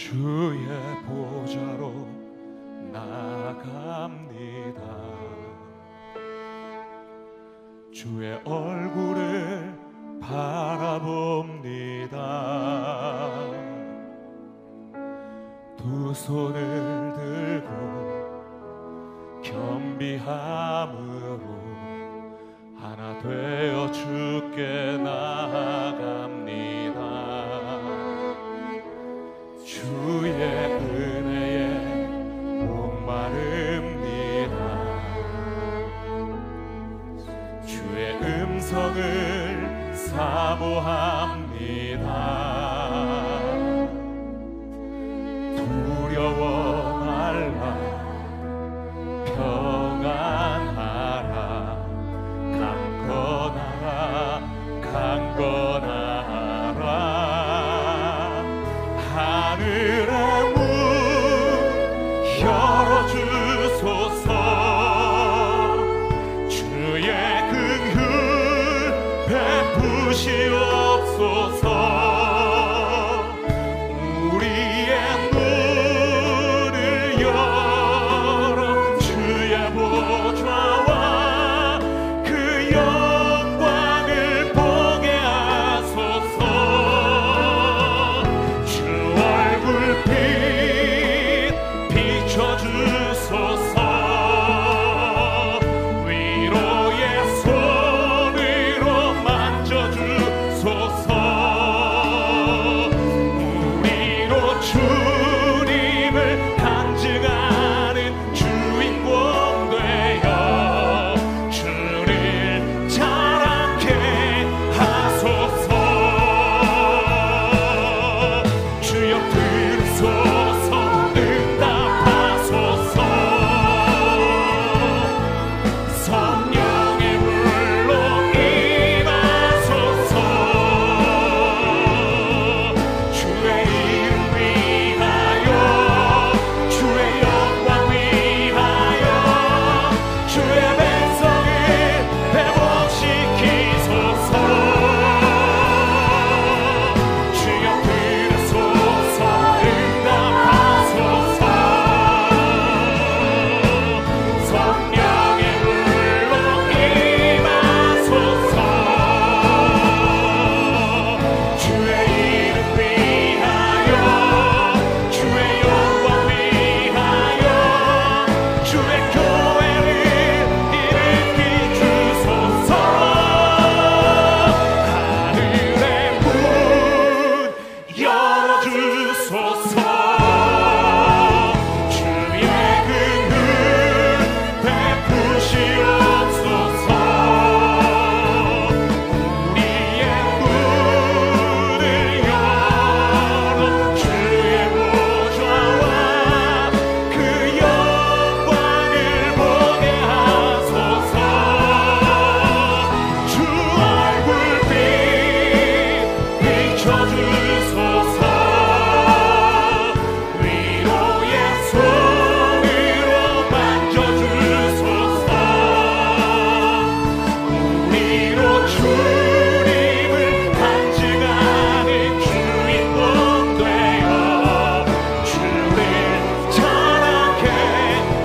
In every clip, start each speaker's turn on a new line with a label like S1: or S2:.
S1: 주의 보좌로 나아갑니다. 주의 얼굴을 바라봅니다. 두 손을 들고 겸비함으로 하나 되어 주께 나아갑니다. 주의 은혜에 목마릅니다. 주의 음성을 사모합니다. 두려워 말라 평안하라 강건하라 하늘의 문 열어주소서. 주의 긍휼 베푸시옵소서. 우리의 문을 열어 주의 보좌와 그 영광을 보게 하소서. 주 얼굴빛 비춰주소서. 위로의 손으로 만져주소서. 우리로 주님을 간증하는 주인공 되어 주를 자랑케 하소서. 주여 들으소서. 응답하소서. 성령의 불로 임하소서. 주의 이름 위하여 주의 영광 위하여 주의 백성을 회복시키소서. 주여 들으소서. 응답하소서. 성령의 불로 임하소서. 주의 이름 위하여 주의 영광 위하여 주의 교회를 일으키 주소서. 하늘의 문 열어주소서. 주의 긍휼 베푸시옵소서. 우리의 문을 열어 주의 보좌와 그 영광을 보게 하소서. 주 얼굴빛 비춰주소서. 위로의 손으로 만져주소서. 우리로 주님을 간증하는 주인공 되어 주를 자랑케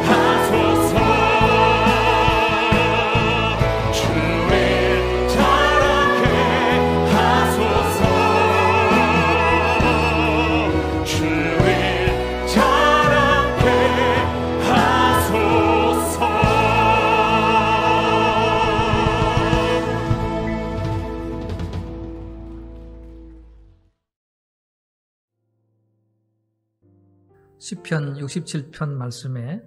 S1: 하소서. 주를 자랑케 하소서. 주를 자랑케 하소서.
S2: 시편 67편 말씀에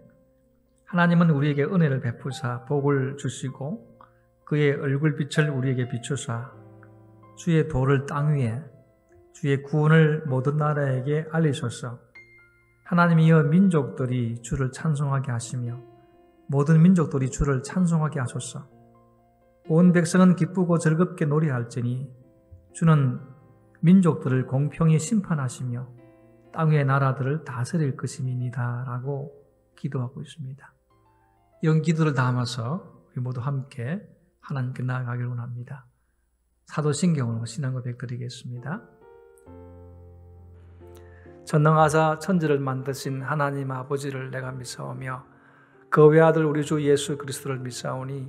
S2: 하나님은 우리에게 은혜를 베푸사 복을 주시고 그의 얼굴빛을 우리에게 비추사 주의 도를 땅 위에 주의 구원을 모든 나라에게 알리소서. 하나님이여 민족들이 주를 찬송하게 하시며 모든 민족들이 주를 찬송하게 하소서. 온 백성은 기쁘고 즐겁게 노래할지니 주는 민족들을 공평히 심판하시며 땅의 나라들을 다스릴 것임이니이다 라고 기도하고 있습니다. 이런 기도를 담아서 우리 모두 함께 하나님께 나아가기를 원합니다. 사도신경으로 신앙 고백 드리겠습니다. 전능하사 천지를 만드신 하나님 아버지를 내가 믿사오며 그 외아들 우리 주 예수 그리스도를 믿사오니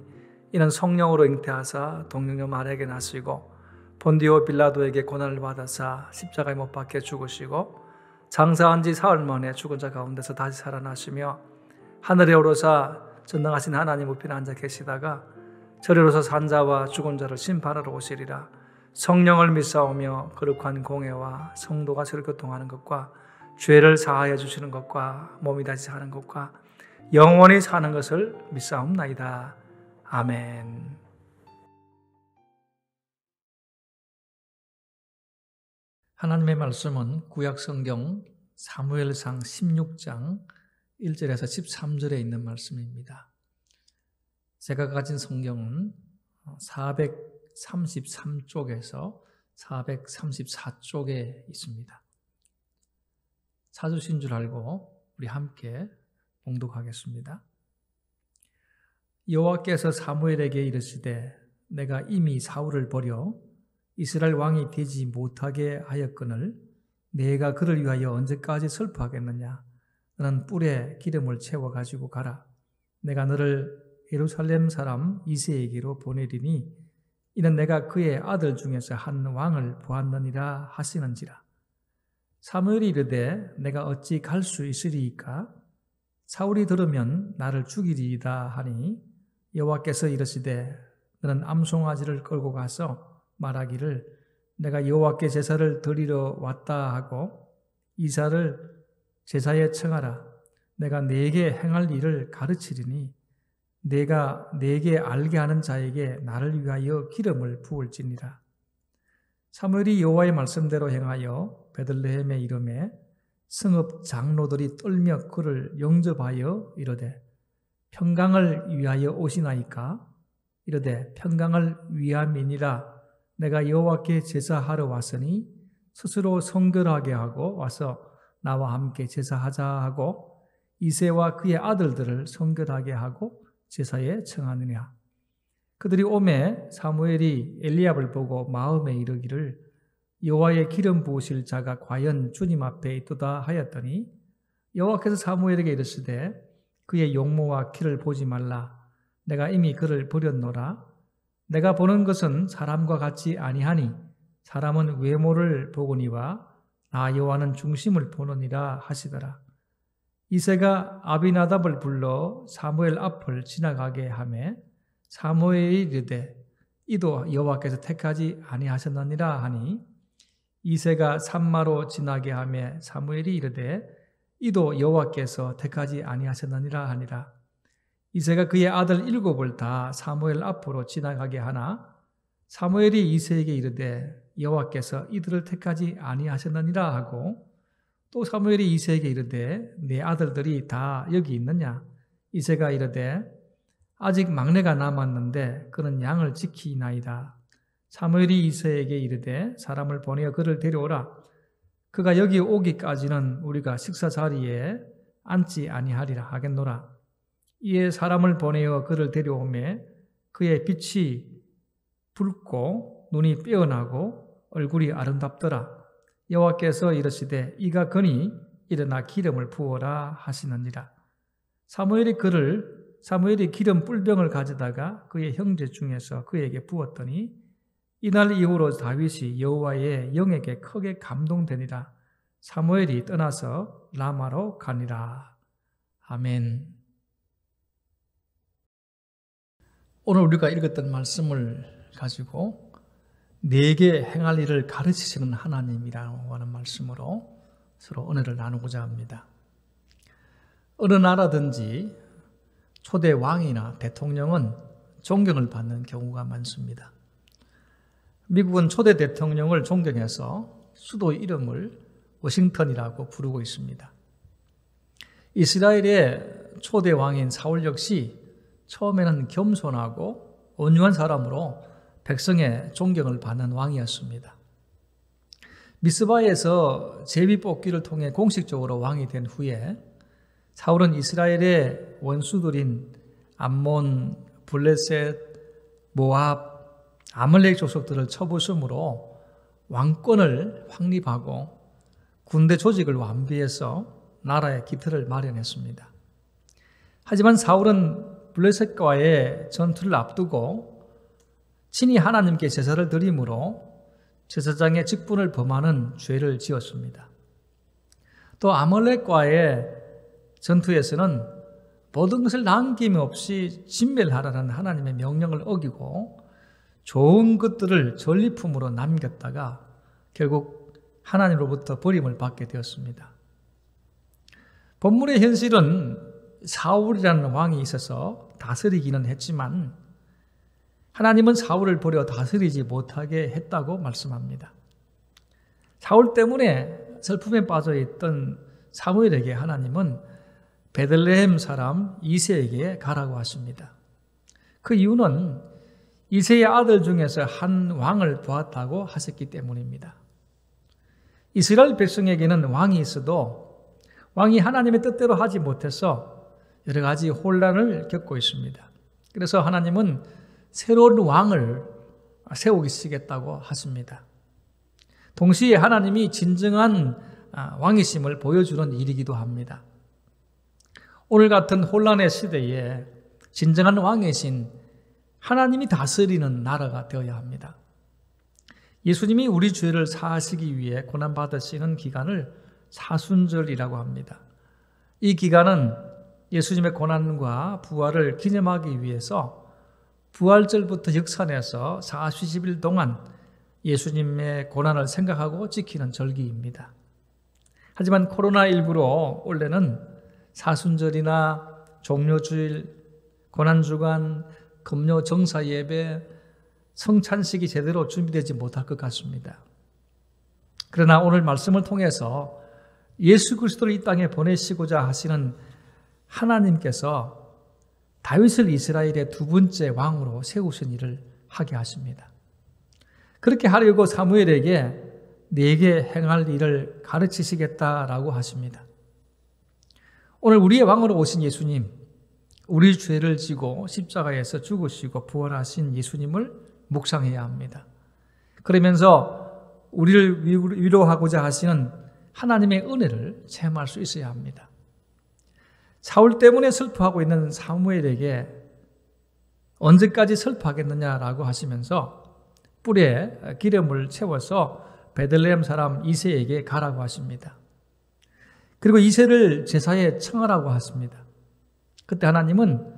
S2: 이는 성령으로 잉태하사 동정녀 마리아에게 나시고 본디오 빌라도에게 고난을 받아사 십자가에 못 박혀 죽으시고 장사한 지 사흘 만에 죽은 자 가운데서 다시 살아나시며 하늘에 오르사 전능하신 하나님 우편에 앉아 계시다가 저리로서 산 자와 죽은 자를 심판하러 오시리라. 성령을 믿사오며 거룩한 공회와 성도가 서로 교통하는 것과 죄를 사하여 주시는 것과 몸이 다시 사는 것과 영원히 사는 것을 믿사옵나이다. 아멘. 하나님의 말씀은 구약성경 사무엘상 16장 1절에서 13절에 있는 말씀입니다. 제가 가진 성경은 433쪽에서 434쪽에 있습니다. 찾으신 줄 알고 우리 함께 봉독하겠습니다. 여호와께서 사무엘에게 이르시되 내가 이미 사울을 버려 이스라엘 왕이 되지 못하게 하였거늘 내가 그를 위하여 언제까지 슬퍼하겠느냐. 너는 뿔에 기름을 채워 가지고 가라. 내가 너를 예루살렘 사람 이새에게로 보내리니 이는 내가 그의 아들 중에서 한 왕을 보았느니라 하시는지라. 사무엘이 이르되 내가 어찌 갈 수 있으리이까? 사울이 들으면 나를 죽이리이다 하니 여호와께서 이르시되 너는 암송아지를 끌고 가서 말하기를 내가 여호와께 제사를 드리러 왔다 하고 이사를 제사에 청하라. 내가 네게 행할 일을 가르치리니 내가 네게 알게 하는 자에게 나를 위하여 기름을 부을지니라. 사무엘이 여호와의 말씀대로 행하여 베들레헴에 이르매 성읍 장로들이 떨며 그를 영접하여 이르되 평강을 위하여 오시나이까? 이르되 평강을 위함이니라. 내가 여호와께 제사하러 왔으니 스스로 성결하게 하고 와서 나와 함께 제사하자 하고 이새와 그의 아들들을 성결하게 하고 제사에 청하느냐. 그들이 오매 사무엘이 엘리압을 보고 마음에 이르기를 여호와의 기름 부으실 자가 과연 주님 앞에 있도다 하였더니 여호와께서 사무엘에게 이르시되 그의 용모와 키를 보지 말라. 내가 이미 그를 버렸노라. 내가 보는 것은 사람과 같지 아니하니 사람은 외모를 보거니와 나 여호와는 중심을 보느니라 하시더라. 이새가 아비나답을 불러 사무엘 앞을 지나가게 하매 사무엘이 이르되 이도 여호와께서 택하지 아니하셨느니라 하니 이새가 산마로 지나게 하매 사무엘이 이르되 이도 여호와께서 택하지 아니하셨느니라 하니라. 이새가 그의 아들 7을 다 사무엘 앞으로 지나가게 하나 사무엘이 이새에게 이르되 여호와께서 이들을 택하지 아니하셨느니라 하고 또 사무엘이 이새에게 이르되 내 아들들이 다 여기 있느냐. 이새가 이르되 아직 막내가 남았는데 그는 양을 지키나이다. 사무엘이 이새에게 이르되 사람을 보내어 그를 데려오라. 그가 여기 오기까지는 우리가 식사 자리에 앉지 아니하리라 하겠노라. 이에 사람을 보내어 그를 데려오매 그의 빛이 붉고 눈이 빼어나고 얼굴이 아름답더라. 여호와께서 이르시되 이가 거니 일어나 기름을 부어라 하시느니라. 사무엘이 기름 뿔병을 가져다가 그의 형제 중에서 그에게 부었더니 이날 이후로 다윗이 여호와의 영에게 크게 감동되니라. 사무엘이 떠나서 라마로 가니라. 아멘. 오늘 우리가 읽었던 말씀을 가지고 내게 행할 일을 가르치시는 하나님이라고 하는 말씀으로 서로 은혜를 나누고자 합니다. 어느 나라든지 초대 왕이나 대통령은 존경을 받는 경우가 많습니다. 미국은 초대 대통령을 존경해서 수도 이름을 워싱턴이라고 부르고 있습니다. 이스라엘의 초대 왕인 사울 역시 처음에는 겸손하고 온유한 사람으로 백성의 존경을 받는 왕이었습니다. 미스바에서 제비 뽑기를 통해 공식적으로 왕이 된 후에 사울은 이스라엘의 원수들인 암몬, 블레셋, 모압, 아말렉 족속들을 쳐부수므로 왕권을 확립하고 군대 조직을 완비해서 나라의 기틀을 마련했습니다. 하지만 사울은 블레셋과의 전투를 앞두고 친히 하나님께 제사를 드림으로 제사장의 직분을 범하는 죄를 지었습니다. 또 아말렉과의 전투에서는 모든 것을 남김없이 진멸하라는 하나님의 명령을 어기고 좋은 것들을 전리품으로 남겼다가 결국 하나님으로부터 버림을 받게 되었습니다. 본문의 현실은 사울이라는 왕이 있어서 다스리기는 했지만 하나님은 사울을 버려 다스리지 못하게 했다고 말씀합니다. 사울 때문에 슬픔에 빠져있던 사무엘에게 하나님은 베들레헴 사람 이새에게 가라고 하십니다. 그 이유는 이새의 아들 중에서 한 왕을 보았다고 하셨기 때문입니다. 이스라엘 백성에게는 왕이 있어도 왕이 하나님의 뜻대로 하지 못해서 여러 가지 혼란을 겪고 있습니다. 그래서 하나님은 새로운 왕을 세우시겠다고 하십니다. 동시에 하나님이 진정한 왕이심을 보여주는 일이기도 합니다. 오늘 같은 혼란의 시대에 진정한 왕이신 하나님이 다스리는 나라가 되어야 합니다. 예수님이 우리 죄를 사하시기 위해 고난받으시는 기간을 사순절이라고 합니다. 이 기간은 예수님의 고난과 부활을 기념하기 위해서 부활절부터 역산해서 40일 동안 예수님의 고난을 생각하고 지키는 절기입니다. 하지만 코로나19로 올해는 사순절이나 종료주일, 고난주간, 금요 정사예배, 성찬식이 제대로 준비되지 못할 것 같습니다. 그러나 오늘 말씀을 통해서 예수 그리스도를 이 땅에 보내시고자 하시는 하나님께서 다윗을 이스라엘의 두 번째 왕으로 세우신 일을 하게 하십니다. 그렇게 하려고 사무엘에게 네게 행할 일을 가르치시겠다라고 하십니다. 오늘 우리의 왕으로 오신 예수님, 우리 죄를 지고 십자가에서 죽으시고 부활하신 예수님을 묵상해야 합니다. 그러면서 우리를 위로하고자 하시는 하나님의 은혜를 체험할 수 있어야 합니다. 사울 때문에 슬퍼하고 있는 사무엘에게 언제까지 슬퍼하겠느냐라고 하시면서 뿔에 기름을 채워서 베들레헴 사람 이새에게 가라고 하십니다. 그리고 이새를 제사에 청하라고 하십니다. 그때 하나님은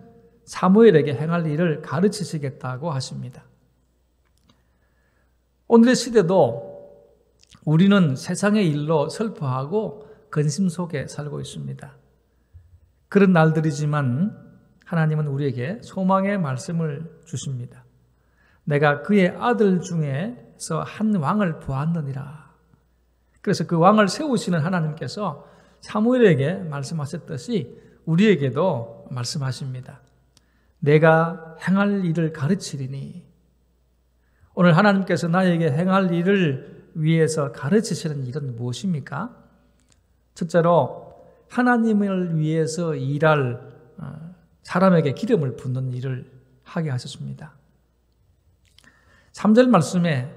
S2: 사무엘에게 행할 일을 가르치시겠다고 하십니다. 오늘의 시대도 우리는 세상의 일로 슬퍼하고 근심 속에 살고 있습니다. 그런 날들이지만 하나님은 우리에게 소망의 말씀을 주십니다. 내가 그의 아들 중에서 한 왕을 보았느니라. 그래서 그 왕을 세우시는 하나님께서 사무엘에게 말씀하셨듯이 우리에게도 말씀하십니다. 내가 행할 일을 가르치리니. 오늘 하나님께서 나에게 행할 일을 위해서 가르치시는 일은 무엇입니까? 첫째로 하나님을 위해서 일할 사람에게 기름을 붓는 일을 하게 하셨습니다. 3절 말씀에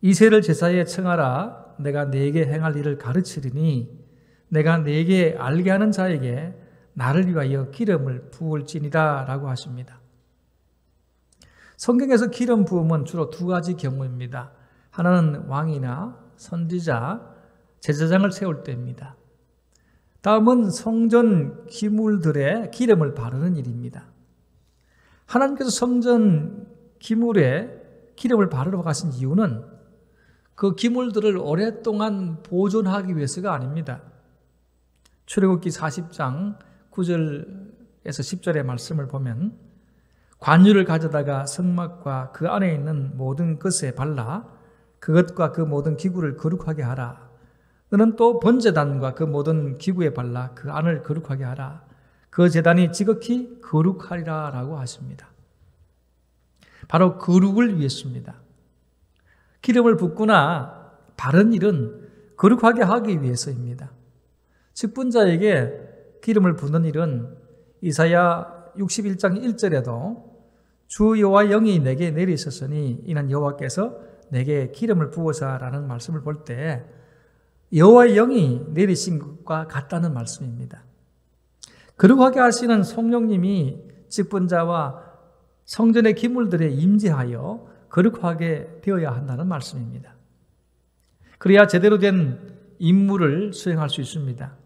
S2: 이새를 제사에 청하라. 내가 네게 행할 일을 가르치리니 내가 네게 알게 하는 자에게 나를 위하여 기름을 부을지니라 라고 하십니다. 성경에서 기름 부음은 주로 두 가지 경우입니다. 하나는 왕이나 선지자, 제사장을 세울 때입니다. 다음은 성전 기물들에 기름을 바르는 일입니다. 하나님께서 성전 기물에 기름을 바르러 가신 이유는 그 기물들을 오랫동안 보존하기 위해서가 아닙니다. 출애굽기 40장 9절에서 10절의 말씀을 보면 관유를 가져다가 성막과 그 안에 있는 모든 것에 발라 그것과 그 모든 기구를 거룩하게 하라. 너는 또 번제단과 그 모든 기구에 발라 그 안을 거룩하게 하라. 그 제단이 지극히 거룩하리라 라고 하십니다. 바로 거룩을 위해서입니다. 기름을 붓거나 바른 일은 거룩하게 하기 위해서입니다. 직분자에게 기름을 붓는 일은 이사야 61장 1절에도 주 여호와 영이 내게 내리셨으니 이는 여호와께서 내게 기름을 부으사라는 말씀을 볼 때 여호와의 영이 내리신 것과 같다는 말씀입니다. 거룩하게 하시는 성령님이 직분자와 성전의 기물들에 임재하여 거룩하게 되어야 한다는 말씀입니다. 그래야 제대로 된 임무를 수행할 수 있습니다.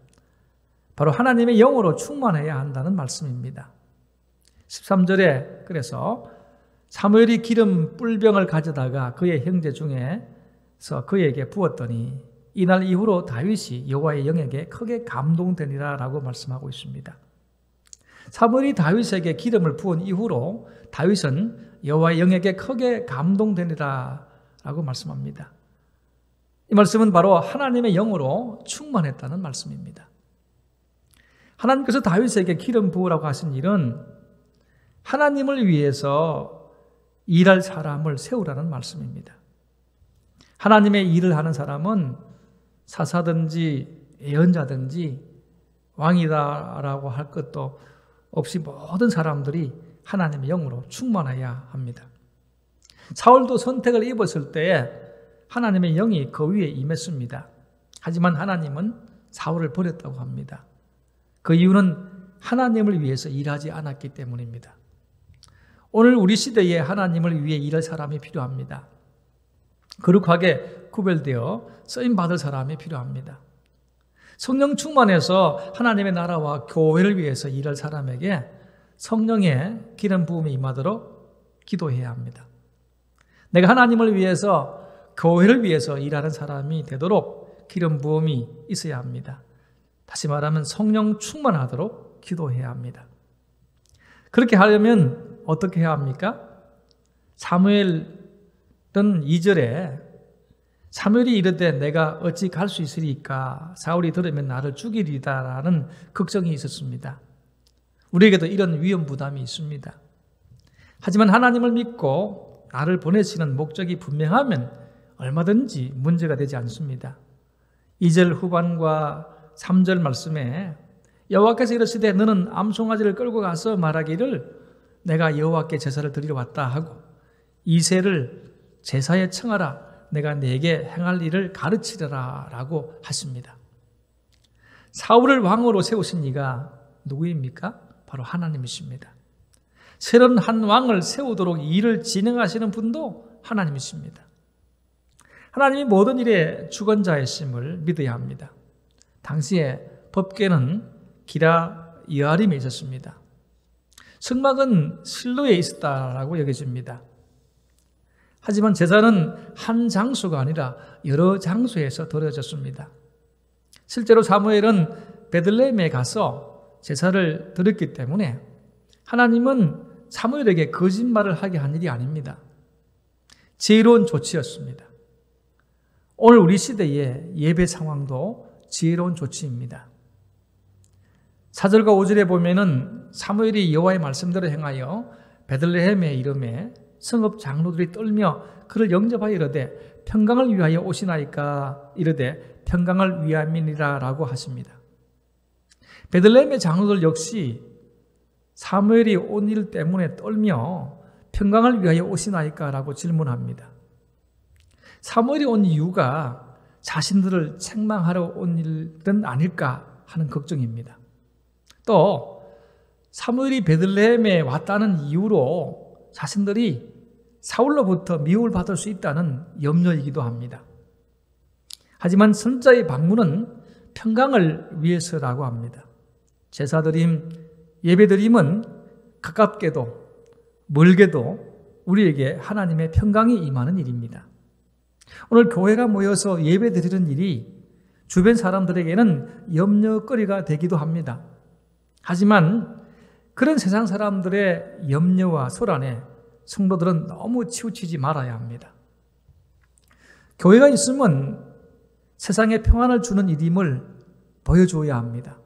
S2: 바로 하나님의 영으로 충만해야 한다는 말씀입니다. 13절에 그래서 사무엘이 기름 뿔병을 가져다가 그의 형제 중에서 그에게 부었더니 이날 이후로 다윗이 여호와의 영에게 크게 감동되니라 라고 말씀하고 있습니다. 사무엘이 다윗에게 기름을 부은 이후로 다윗은 여호와의 영에게 크게 감동되니라 라고 말씀합니다. 이 말씀은 바로 하나님의 영으로 충만했다는 말씀입니다. 하나님께서 다윗에게 기름 부으라고 하신 일은 하나님을 위해서 일할 사람을 세우라는 말씀입니다. 하나님의 일을 하는 사람은 사사든지 예언자든지 왕이다라고 할 것도 없이 모든 사람들이 하나님의 영으로 충만해야 합니다. 사울도 선택을 입었을 때에 하나님의 영이 그 위에 임했습니다. 하지만 하나님은 사울을 버렸다고 합니다. 그 이유는 하나님을 위해서 일하지 않았기 때문입니다. 오늘 우리 시대에 하나님을 위해 일할 사람이 필요합니다. 거룩하게 구별되어 쓰임받을 사람이 필요합니다. 성령 충만해서 하나님의 나라와 교회를 위해서 일할 사람에게 성령의 기름 부음이 임하도록 기도해야 합니다. 내가 하나님을 위해서 교회를 위해서 일하는 사람이 되도록 기름 부음이 있어야 합니다. 다시 말하면 성령 충만하도록 기도해야 합니다. 그렇게 하려면 어떻게 해야 합니까? 사무엘은 2절에 사무엘이 이르되 내가 어찌 갈 수 있으리까 사울이 들으면 나를 죽이리다라는 걱정이 있었습니다. 우리에게도 이런 위험 부담이 있습니다. 하지만 하나님을 믿고 나를 보내시는 목적이 분명하면 얼마든지 문제가 되지 않습니다. 2절 후반과 3절 말씀에 여호와께서 이르시되 너는 암송아지를 끌고 가서 말하기를 내가 여호와께 제사를 드리러 왔다 하고 이새를 제사에 청하라 내가 네게 행할 일을 가르치리라 라고 하십니다. 사울을 왕으로 세우신 이가 누구입니까? 바로 하나님이십니다. 새로운 한 왕을 세우도록 일을 진행하시는 분도 하나님이십니다. 하나님이 모든 일에 주권자이심을 믿어야 합니다. 당시에 법궤는 기라 여아림에 있었습니다. 성막은 실로에 있었다라고 여겨집니다. 하지만 제사는 한 장소가 아니라 여러 장소에서 드려졌습니다. 실제로 사무엘은 베들레헴에 가서 제사를 드렸기 때문에 하나님은 사무엘에게 거짓말을 하게 한 일이 아닙니다. 지혜로운 조치였습니다. 오늘 우리 시대의 예배 상황도 지혜로운 조치입니다. 4절과 5절에 보면은 사무엘이 여호와의 말씀대로 행하여 베들레헴의 이름에 성읍 장로들이 떨며 그를 영접하여 이르되 평강을 위하여 오시나이까 이르되 평강을 위함이니라 라고 하십니다. 베들레헴의 장로들 역시 사무엘이 온 일 때문에 떨며 평강을 위하여 오시나이까 라고 질문합니다. 사무엘이 온 이유가 자신들을 책망하러 온 일은 아닐까 하는 걱정입니다. 또 사무엘이 베들레헴에 왔다는 이유로 자신들이 사울로부터 미움을 받을 수 있다는 염려이기도 합니다. 하지만 선자의 방문은 평강을 위해서라고 합니다. 제사드림, 예배드림은 가깝게도 멀게도 우리에게 하나님의 평강이 임하는 일입니다. 오늘 교회가 모여서 예배드리는 일이 주변 사람들에게는 염려거리가 되기도 합니다. 하지만 그런 세상 사람들의 염려와 소란에 성도들은 너무 치우치지 말아야 합니다. 교회가 있으면 세상에 평안을 주는 일임을 보여줘야 합니다.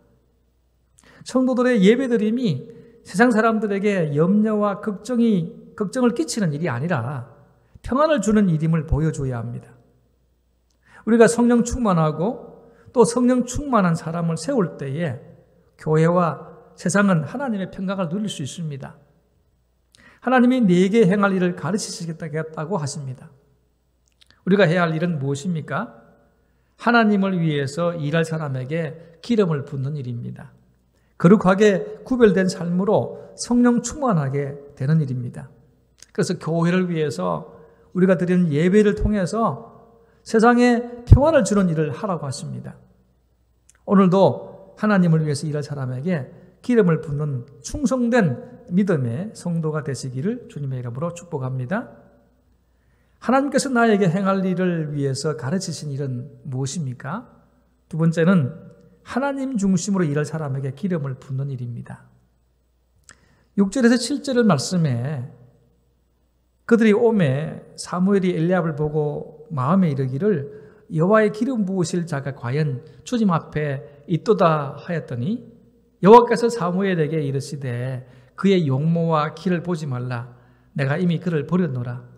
S2: 성도들의 예배드림이 세상 사람들에게 염려와 걱정을 끼치는 일이 아니라 평안을 주는 일임을 보여줘야 합니다. 우리가 성령 충만하고 또 성령 충만한 사람을 세울 때에 교회와 세상은 하나님의 평강을 누릴 수 있습니다. 하나님이 네게 행할 일을 가르치시겠다고 하십니다. 우리가 해야 할 일은 무엇입니까? 하나님을 위해서 일할 사람에게 기름을 붓는 일입니다. 거룩하게 구별된 삶으로 성령 충만하게 되는 일입니다. 그래서 교회를 위해서 우리가 드리는 예배를 통해서 세상에 평안을 주는 일을 하라고 하십니다. 오늘도 하나님을 위해서 일할 사람에게 기름을 붓는 충성된 믿음의 성도가 되시기를 주님의 이름으로 축복합니다. 하나님께서 나에게 행할 일을 위해서 가르치신 일은 무엇입니까? 두 번째는 하나님 중심으로 일할 사람에게 기름을 붓는 일입니다. 6절에서 7절의 말씀에 그들이 오매 사무엘이 엘리압을 보고 마음에 이르기를 여호와의 기름 부으실 자가 과연 주님 앞에 있도다 하였더니 여호와께서 사무엘에게 이르시되 그의 용모와 키를 보지 말라. 내가 이미 그를 버렸노라.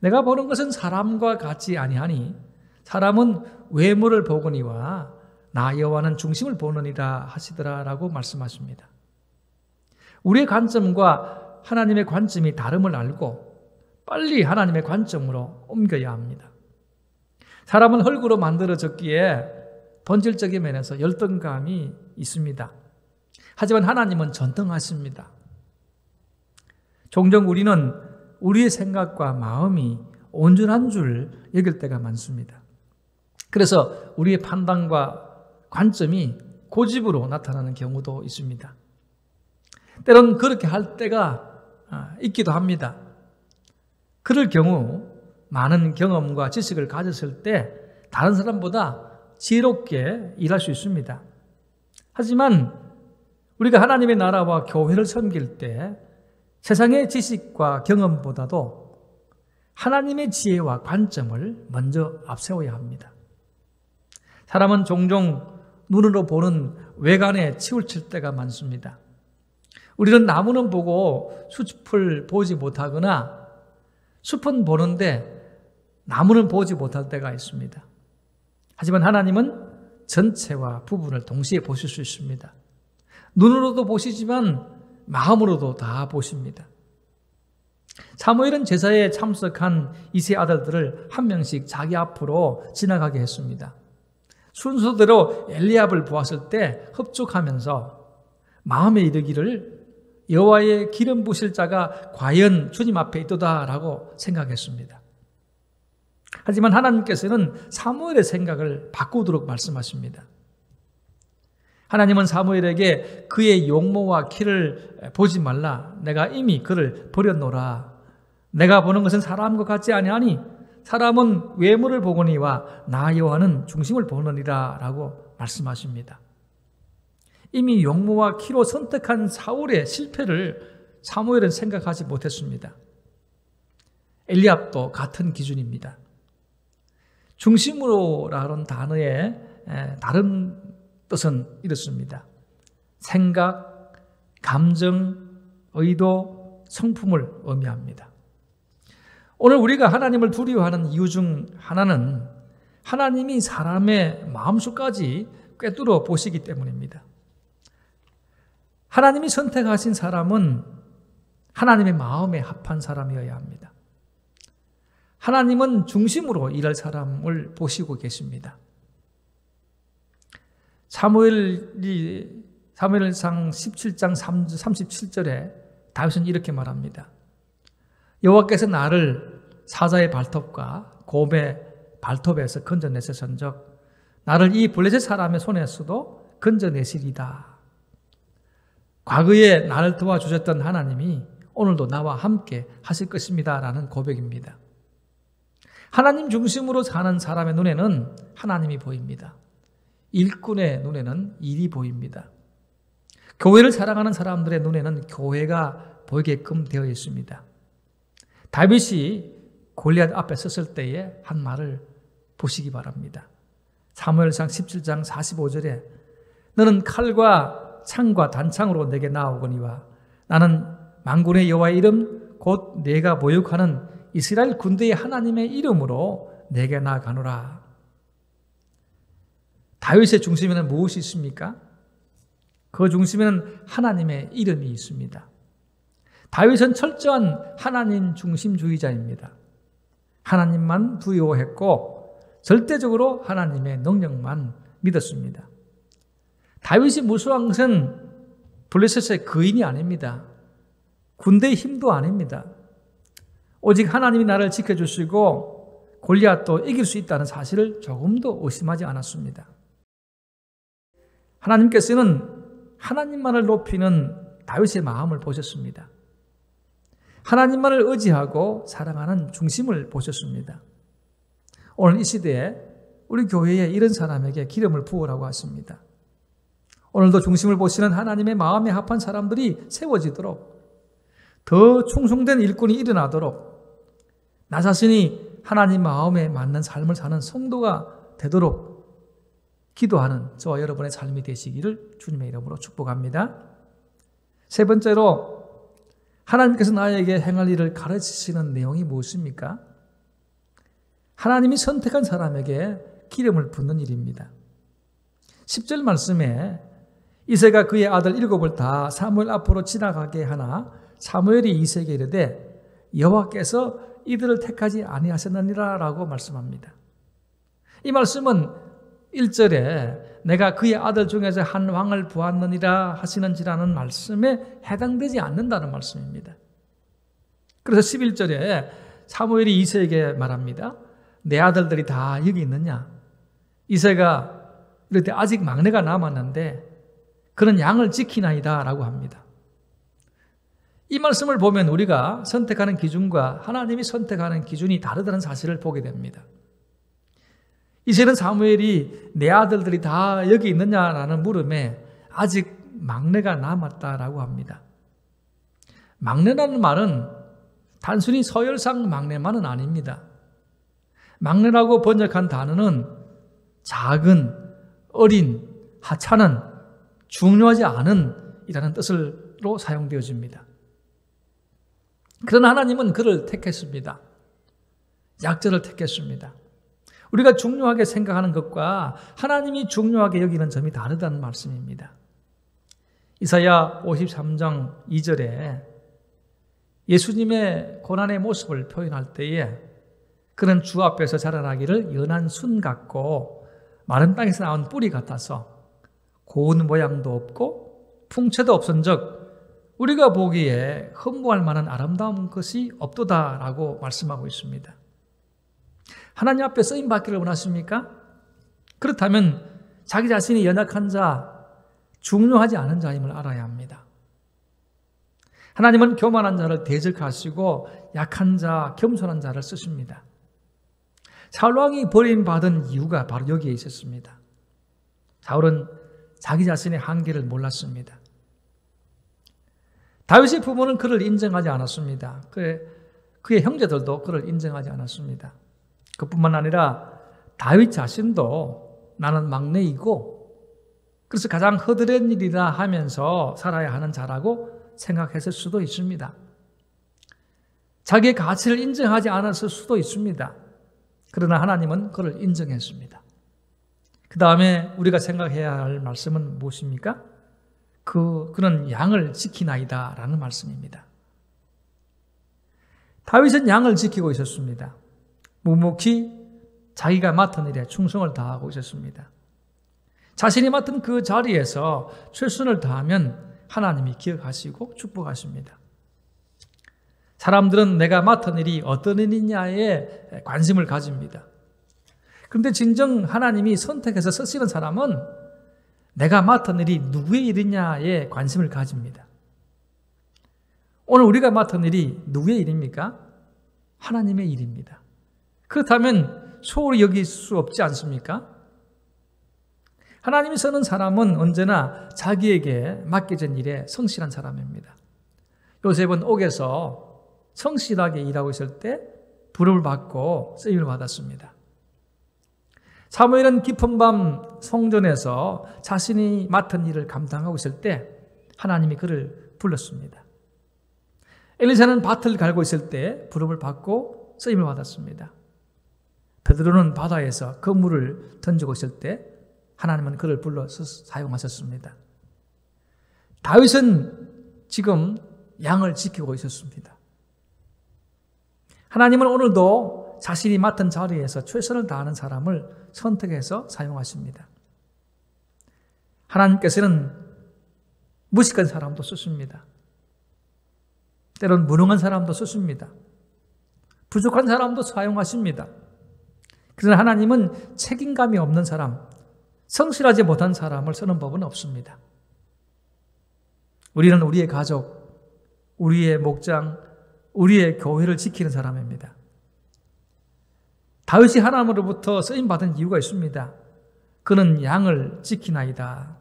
S2: 내가 보는 것은 사람과 같지 아니하니 사람은 외모를 보거니와 나 여호와는 중심을 보느니라 하시더라라고 말씀하십니다. 우리의 관점과 하나님의 관점이 다름을 알고 빨리 하나님의 관점으로 옮겨야 합니다. 사람은 흙으로 만들어졌기에 본질적인 면에서 열등감이 있습니다. 하지만 하나님은 전능하십니다. 종종 우리는 우리의 생각과 마음이 온전한 줄 여길 때가 많습니다. 그래서 우리의 판단과 관점이 고집으로 나타나는 경우도 있습니다. 때로는 그렇게 할 때가 있기도 합니다. 그럴 경우 많은 경험과 지식을 가졌을 때 다른 사람보다 지혜롭게 일할 수 있습니다. 하지만 우리가 하나님의 나라와 교회를 섬길 때 세상의 지식과 경험보다도 하나님의 지혜와 관점을 먼저 앞세워야 합니다. 사람은 종종 눈으로 보는 외관에 치우칠 때가 많습니다. 우리는 나무는 보고 숲을 보지 못하거나 숲은 보는데 나무는 보지 못할 때가 있습니다. 하지만 하나님은 전체와 부분을 동시에 보실 수 있습니다. 눈으로도 보시지만 마음으로도 다 보십니다. 사무엘은 제사에 참석한 이세 아들들을 한 명씩 자기 앞으로 지나가게 했습니다. 순서대로 엘리압을 보았을 때 흡족하면서 마음에 이르기를 여호와의 기름 부으실 자가 과연 주님 앞에 있도다라고 생각했습니다. 하지만 하나님께서는 사무엘의 생각을 바꾸도록 말씀하십니다. 하나님은 사무엘에게 그의 용모와 키를 보지 말라. 내가 이미 그를 버렸노라. 내가 보는 것은 사람과 같지 아니하니 사람은 외모를 보거니와 나 여호와는 중심을 보느니라 라고 말씀하십니다. 이미 용모와 키로 선택한 사울의 실패를 사무엘은 생각하지 못했습니다. 엘리압도 같은 기준입니다. 중심으로라는 단어의 다른 뜻은 이렇습니다. 생각, 감정, 의도, 성품을 의미합니다. 오늘 우리가 하나님을 두려워하는 이유 중 하나는 하나님이 사람의 마음속까지 꿰뚫어 보시기 때문입니다. 하나님이 선택하신 사람은 하나님의 마음에 합한 사람이어야 합니다. 하나님은 중심으로 일할 사람을 보시고 계십니다. 사무엘상 17장 37절에 다윗은 이렇게 말합니다. 여호와께서 나를 사자의 발톱과 곰의 발톱에서 건져내셨은적 나를 이 블레셋 사람의 손에서도 건져내시리다. 과거에 나를 도와주셨던 하나님이 오늘도 나와 함께 하실 것입니다 라는 고백입니다. 하나님 중심으로 사는 사람의 눈에는 하나님이 보입니다. 일꾼의 눈에는 일이 보입니다. 교회를 사랑하는 사람들의 눈에는 교회가 보이게끔 되어 있습니다. 다윗이 골리앗 앞에 섰을 때의 한 말을 보시기 바랍니다. 사무엘상 17장 45절에 너는 칼과 창과 단창으로 내게 나오거니와 나는 만군의 여호와의 이름 곧 내가 모욕하는 이스라엘 군대의 하나님의 이름으로 내게 나아가노라. 다윗의 중심에는 무엇이 있습니까? 그 중심에는 하나님의 이름이 있습니다. 다윗은 철저한 하나님 중심주의자입니다. 하나님만 두려워했고 절대적으로 하나님의 능력만 믿었습니다. 다윗이 무수한 것은 블레셋의 거인이 아닙니다. 군대의 힘도 아닙니다. 오직 하나님이 나를 지켜주시고 골리앗도 이길 수 있다는 사실을 조금도 의심하지 않았습니다. 하나님께서는 하나님만을 높이는 다윗의 마음을 보셨습니다. 하나님만을 의지하고 사랑하는 중심을 보셨습니다. 오늘 이 시대에 우리 교회에 이런 사람에게 기름을 부으라고 하십니다. 오늘도 중심을 보시는 하나님의 마음에 합한 사람들이 세워지도록, 더 충성된 일꾼이 일어나도록, 나 자신이 하나님 마음에 맞는 삶을 사는 성도가 되도록 기도하는 저와 여러분의 삶이 되시기를 주님의 이름으로 축복합니다. 세 번째로, 하나님께서 나에게 행할 일을 가르치시는 내용이 무엇입니까? 하나님이 선택한 사람에게 기름을 붓는 일입니다. 10절 말씀에 이새가 그의 아들 7을 다 사무엘 앞으로 지나가게 하나 사무엘이 이새에게 이르되 여호와께서 이들을 택하지 아니하셨느니라 라고 말씀합니다. 이 말씀은 1절에 내가 그의 아들 중에서 한 왕을 부었느니라 하시는지라는 말씀에 해당되지 않는다는 말씀입니다. 그래서 11절에 사무엘이 이새에게 말합니다. 내 아들들이 다 여기 있느냐? 이새가 이럴 때 아직 막내가 남았는데 그는 양을 지키나이다 라고 합니다. 이 말씀을 보면 우리가 선택하는 기준과 하나님이 선택하는 기준이 다르다는 사실을 보게 됩니다. 이새는 사무엘이 내 아들들이 다 여기 있느냐라는 물음에 아직 막내가 남았다라고 합니다. 막내라는 말은 단순히 서열상 막내만은 아닙니다. 막내라고 번역한 단어는 작은, 어린, 하찮은, 중요하지 않은 이라는 뜻으로 사용되어집니다. 그러나 하나님은 그를 택했습니다. 약자를 택했습니다. 우리가 중요하게 생각하는 것과 하나님이 중요하게 여기는 점이 다르다는 말씀입니다. 이사야 53장 2절에 예수님의 고난의 모습을 표현할 때에 그는 주 앞에서 자라나기를 연한 순 같고 마른 땅에서 나온 뿌리 같아서 고운 모양도 없고 풍채도 없은즉 우리가 보기에 흠모할 만한 아름다운 것이 없도다라고 말씀하고 있습니다. 하나님 앞에 쓰임 받기를 원하십니까? 그렇다면 자기 자신이 연약한 자, 중요하지 않은 자임을 알아야 합니다. 하나님은 교만한 자를 대적하시고 약한 자, 겸손한 자를 쓰십니다. 사울왕이 버림받은 이유가 바로 여기에 있었습니다. 사울은 자기 자신의 한계를 몰랐습니다. 다윗의 부모는 그를 인정하지 않았습니다. 그의 형제들도 그를 인정하지 않았습니다. 그뿐만 아니라 다윗 자신도 나는 막내이고 그래서 가장 허드렛 일이라 하면서 살아야 하는 자라고 생각했을 수도 있습니다. 자기의 가치를 인정하지 않았을 수도 있습니다. 그러나 하나님은 그를 인정했습니다. 그 다음에 우리가 생각해야 할 말씀은 무엇입니까? 그는 양을 지키나이다 라는 말씀입니다. 다윗은 양을 지키고 있었습니다. 묵묵히 자기가 맡은 일에 충성을 다하고 있었습니다. 자신이 맡은 그 자리에서 최선을 다하면 하나님이 기억하시고 축복하십니다. 사람들은 내가 맡은 일이 어떤 일이냐에 관심을 가집니다. 그런데 진정 하나님이 선택해서 쓰시는 사람은 내가 맡은 일이 누구의 일이냐에 관심을 가집니다. 오늘 우리가 맡은 일이 누구의 일입니까? 하나님의 일입니다. 그렇다면 소홀히 여길 수 없지 않습니까? 하나님이 쓰는 사람은 언제나 자기에게 맡겨진 일에 성실한 사람입니다. 요셉은 옥에서 성실하게 일하고 있을 때 부름을 받고 쓰임을 받았습니다. 사무엘은 깊은 밤 성전에서 자신이 맡은 일을 감당하고 있을 때 하나님이 그를 불렀습니다. 엘리사는 밭을 갈고 있을 때 부름을 받고 쓰임을 받았습니다. 베드로는 바다에서 그물을 던지고 있을 때 하나님은 그를 불러서 사용하셨습니다. 다윗은 지금 양을 지키고 있었습니다. 하나님은 오늘도 자신이 맡은 자리에서 최선을 다하는 사람을 선택해서 사용하십니다. 하나님께서는 무식한 사람도 쓰십니다. 때론 무능한 사람도 쓰십니다. 부족한 사람도 사용하십니다. 그러나 하나님은 책임감이 없는 사람, 성실하지 못한 사람을 쓰는 법은 없습니다. 우리는 우리의 가족, 우리의 목장, 우리의 교회를 지키는 사람입니다. 다윗이 하나님으로부터 쓰임받은 이유가 있습니다. 그는 양을 지키나이다.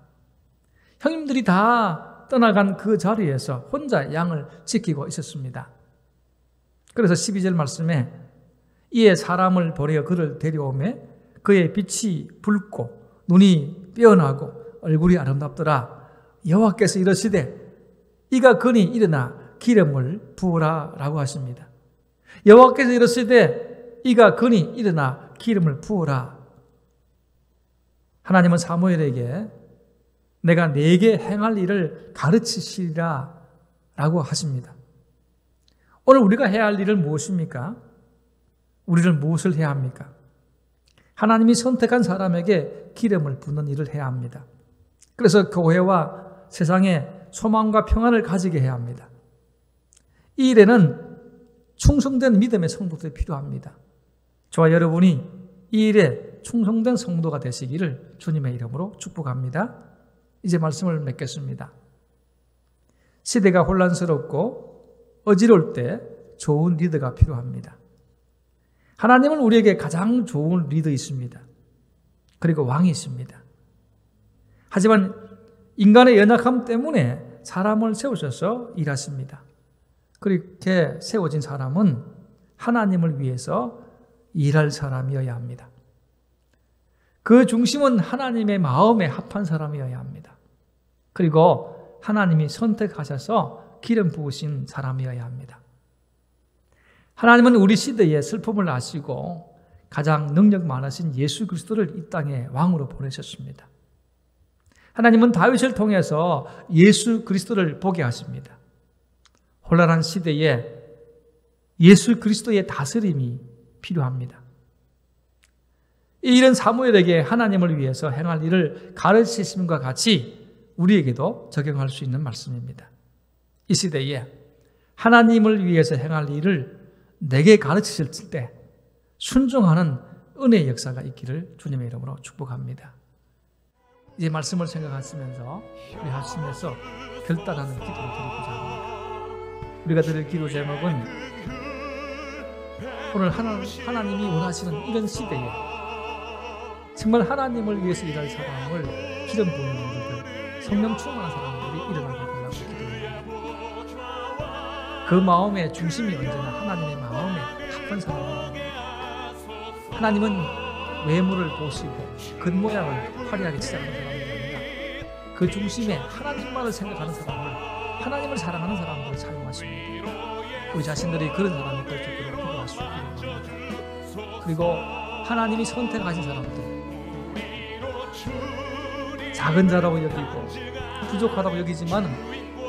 S2: 형님들이 다 떠나간 그 자리에서 혼자 양을 지키고 있었습니다. 그래서 12절 말씀에 이에 사람을 보내어 그를 데려오매 그의 빛이 붉고 눈이 빼어나고 얼굴이 아름답더라. 여호와께서 이르시되 이가 그니 일어나 기름을 부으라 라고 하십니다. 여호와께서 이르시되 이가 그니 일어나 기름을 부으라. 하나님은 사무엘에게 내가 네게 행할 일을 가르치시리라 라고 하십니다. 오늘 우리가 해야 할 일은 무엇입니까? 우리는 무엇을 해야 합니까? 하나님이 선택한 사람에게 기름을 붓는 일을 해야 합니다. 그래서 교회와 세상에 소망과 평안을 가지게 해야 합니다. 이 일에는 충성된 믿음의 성도들이 필요합니다. 저와 여러분이 이 일에 충성된 성도가 되시기를 주님의 이름으로 축복합니다. 이제 말씀을 맺겠습니다. 시대가 혼란스럽고 어지러울 때 좋은 리더가 필요합니다. 하나님은 우리에게 가장 좋은 리더 있습니다. 그리고 왕이 있습니다. 하지만 인간의 연약함 때문에 사람을 세우셔서 일하십니다. 그렇게 세워진 사람은 하나님을 위해서 일할 사람이어야 합니다. 그 중심은 하나님의 마음에 합한 사람이어야 합니다. 그리고 하나님이 선택하셔서 기름 부으신 사람이어야 합니다. 하나님은 우리 시대의 슬픔을 아시고 가장 능력 많으신 예수 그리스도를 이 땅에 왕으로 보내셨습니다. 하나님은 다윗을 통해서 예수 그리스도를 보게 하십니다. 혼란한 시대에 예수 그리스도의 다스림이 필요합니다. 이 일은 사무엘에게 하나님을 위해서 행할 일을 가르치심과 같이 우리에게도 적용할 수 있는 말씀입니다. 이 시대에 하나님을 위해서 행할 일을 내게 가르치실 때 순종하는 은혜의 역사가 있기를 주님의 이름으로 축복합니다. 이제 말씀을 생각하시면서 우리 하심에서 결단하는 기도를 드리고자 합니다. 우리가 드릴 기도 제목은 오늘 하나님이 원하시는 이런 시대에 정말 하나님을 위해서 일할 사람을 기름 부는 분들, 성령 충만한 사람들이 일어나게 달라고 기도합니다. 그 마음의 중심이 언제나 하나님의 마음에 합한 사람입니다. 하나님은 외모를 보시고 겉모양을 화려하게 치장하는 사람이 아니라 그 중심에 하나님만을 생각하는 사람을, 하나님을 사랑하는 사람들을 사용하십니다. 우리 자신들이 그런 사람이 될 수 있도록 기도할 수 있기를 바랍니다. 그리고 하나님이 선택하신 사람들, 작은 자라고 여기고 부족하다고 여기지만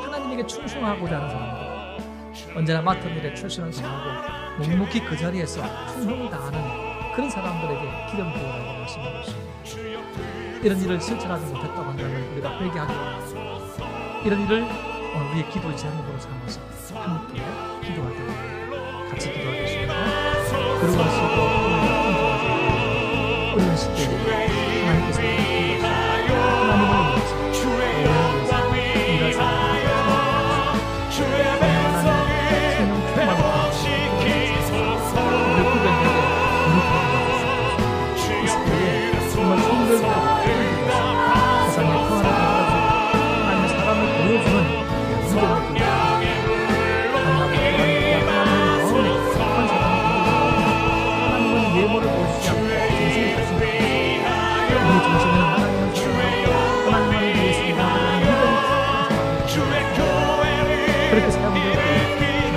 S2: 하나님에게 충성하고자 하는 사람들, 언제나 맡은 일에 최선을 다하고 묵묵히 그 자리에서 충성을 다하는 그런 사람들에게 기름 부어라고 말씀하고 있습니다. 이런 일을 실천하지 못했다고 한다면 우리가 회개하기 원합니다. 이런 일을 오늘 우리의 기도의 제목으로 삼아서 함께 기도하도록 합니다. 같이 기도하겠습니다. 그러하시고 어려운 시대에 하나님께서 하나님을 위해서 일할 사람을 생명 충만을 우리 후배들에게 이 시대에 정말 성결되고 세상에 평안을 가져주고 하나님의 사랑을 보여주는 무게를 두고 하나님의 마음에 한 사람을 보여주고 하나님은 외모를 보시지 않고 정신을 가십니다. 우리 정신은 하나님을 사랑하고 하나님을 위해서 일하는 믿음이 그렇게 사용되고 우리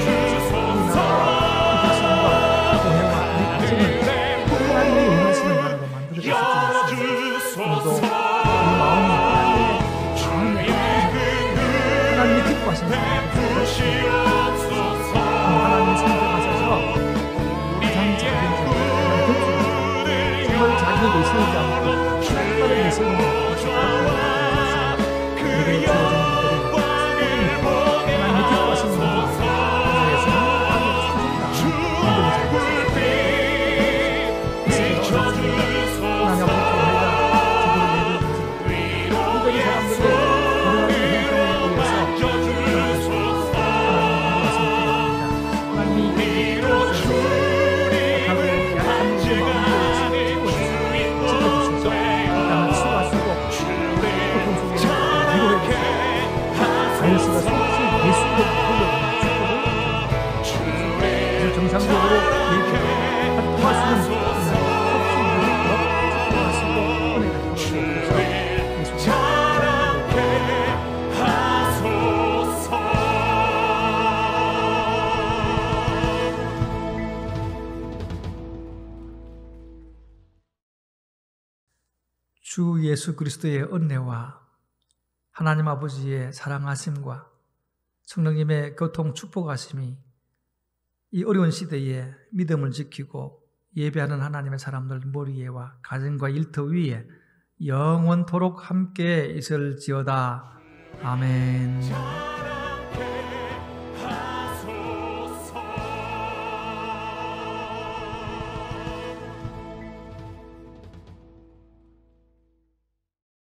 S2: 나라와 이 백성과 교회와 우리 가정을 하나님이 원하시는 나라로 만들어 주실 줄 믿습니다. 오늘도 우리 마음이 하나님이 기뻐하시는 사람을 하나님이 선택하셔서 가장 작은 주 예수 그리스도의 은혜와 하나님 아버지의 사랑하심과 성령님의 교통 축복하심이 이 어려운 시대에 믿음을 지키고 예배하는 하나님의 사람들 머리에와 가정과 일터 위에 영원토록 함께 있을지어다. 아멘.